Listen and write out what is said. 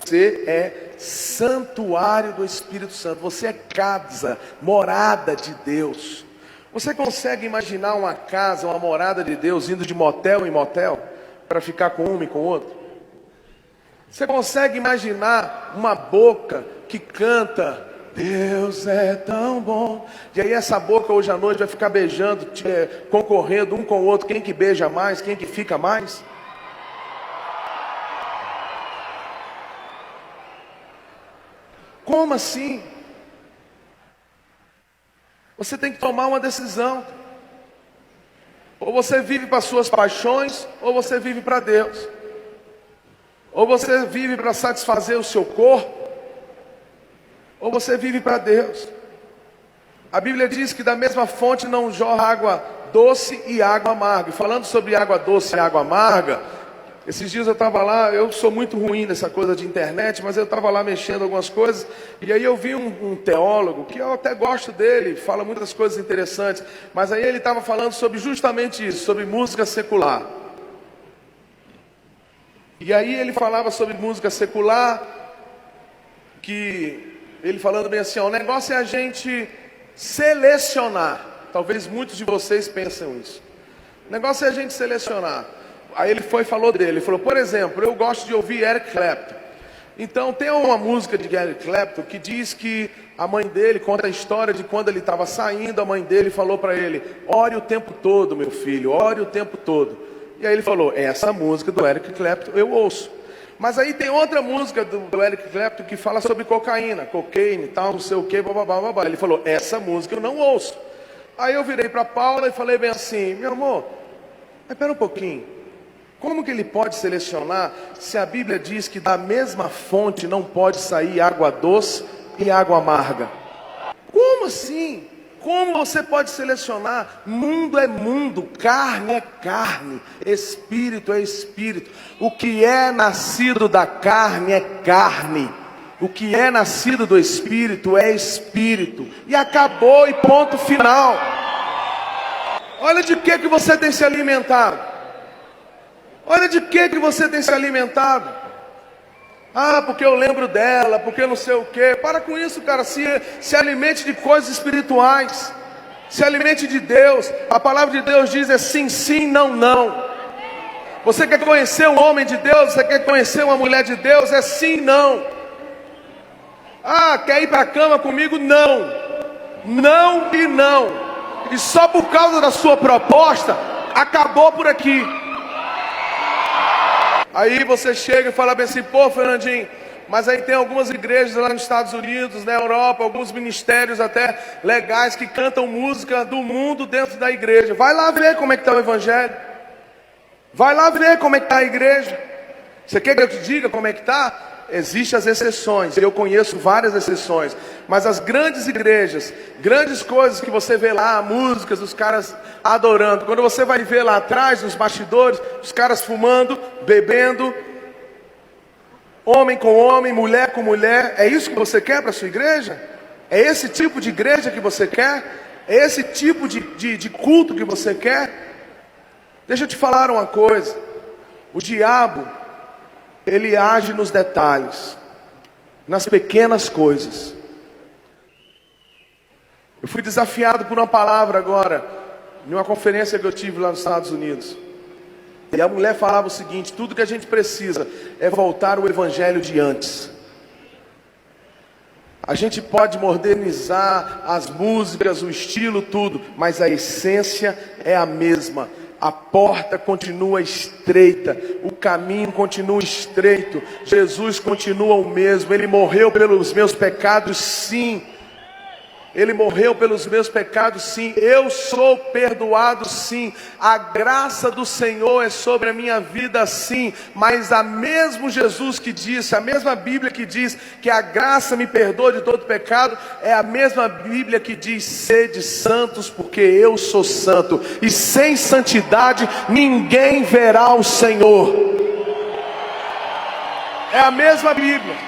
Você é santuário do Espírito Santo. Você é casa, morada de Deus. Você consegue imaginar uma casa, uma morada de Deus indo de motel em motel para ficar com um e com o outro? Você consegue imaginar uma boca que canta Deus é tão bom, e aí essa boca hoje à noite vai ficar beijando, concorrendo um com o outro, quem que beija mais, quem que fica mais? Como assim? Você tem que tomar uma decisão. Ou você vive para suas paixões, ou você vive para Deus. Ou você vive para satisfazer o seu corpo, ou você vive para Deus. A Bíblia diz que da mesma fonte não jorra água doce e água amarga. E falando sobre água doce e água amarga, esses dias eu estava lá, eu sou muito ruim nessa coisa de internet, mas eu estava lá mexendo algumas coisas, e aí eu vi um teólogo, que eu até gosto dele, fala muitas coisas interessantes, mas aí ele estava falando sobre justamente isso, sobre música secular. E aí ele falava sobre música secular, que ele falando bem assim, ó, o negócio é a gente selecionar. Talvez muitos de vocês pensem isso. O negócio é a gente selecionar. Aí ele falou dele, ele falou, por exemplo, eu gosto de ouvir Eric Clapton. Então tem uma música de Eric Clapton que diz que a mãe dele conta a história de quando ele estava saindo, a mãe dele falou para ele, ore o tempo todo, meu filho, ore o tempo todo. E aí ele falou, essa música do Eric Clapton eu ouço. Mas aí tem outra música do Eric Clapton que fala sobre cocaína, cocaine e tal, não sei o que, babá. Ele falou, essa música eu não ouço. Aí eu virei para Paula e falei bem assim, meu amor, mas espera um pouquinho. Como que ele pode selecionar se a Bíblia diz que da mesma fonte não pode sair água doce e água amarga? Como assim? Como você pode selecionar? Mundo é mundo, carne é carne, espírito é espírito. O que é nascido da carne é carne. O que é nascido do espírito é espírito. E acabou e ponto final. Olha de que você tem se alimentado. Olha de que você tem se alimentado. Ah, porque eu lembro dela, porque não sei o quê. Para com isso, cara. Se alimente de coisas espirituais. Se alimente de Deus. A palavra de Deus diz é sim, sim, não, não. Você quer conhecer um homem de Deus? Você quer conhecer uma mulher de Deus? É sim, não. Ah, quer ir para a cama comigo? Não. Não e não. E só por causa da sua proposta, acabou por aqui. Aí você chega e fala bem assim, pô, Fernandinho, mas aí tem algumas igrejas lá nos Estados Unidos, na Europa, alguns ministérios até legais que cantam música do mundo dentro da igreja. Vai lá ver como é que está o evangelho. Vai lá ver como é que está a igreja. Você quer que eu te diga como é que está? Existem as exceções, eu conheço várias exceções, mas as grandes igrejas, grandes coisas que você vê lá, músicas, os caras adorando, quando você vai ver lá atrás, nos bastidores, os caras fumando, bebendo, homem com homem, mulher com mulher, é isso que você quer para a sua igreja? É esse tipo de igreja que você quer? É esse tipo de culto que você quer? Deixa eu te falar uma coisa, o diabo, ele age nos detalhes, nas pequenas coisas. Eu fui desafiado por uma palavra agora, em uma conferência que eu tive lá nos Estados Unidos. E a mulher falava o seguinte, tudo que a gente precisa é voltar ao evangelho de antes. A gente pode modernizar as músicas, o estilo, tudo, mas a essência é a mesma. A porta continua estreita, o caminho continua estreito, Jesus continua o mesmo, Ele morreu pelos meus pecados, sim. Ele morreu pelos meus pecados, sim. Eu sou perdoado, sim. A graça do Senhor é sobre a minha vida, sim. Mas a mesmo Jesus que disse, a mesma Bíblia que diz que a graça me perdoa de todo pecado, é a mesma Bíblia que diz, sede santos, porque eu sou santo. E sem santidade ninguém verá o Senhor. É a mesma Bíblia.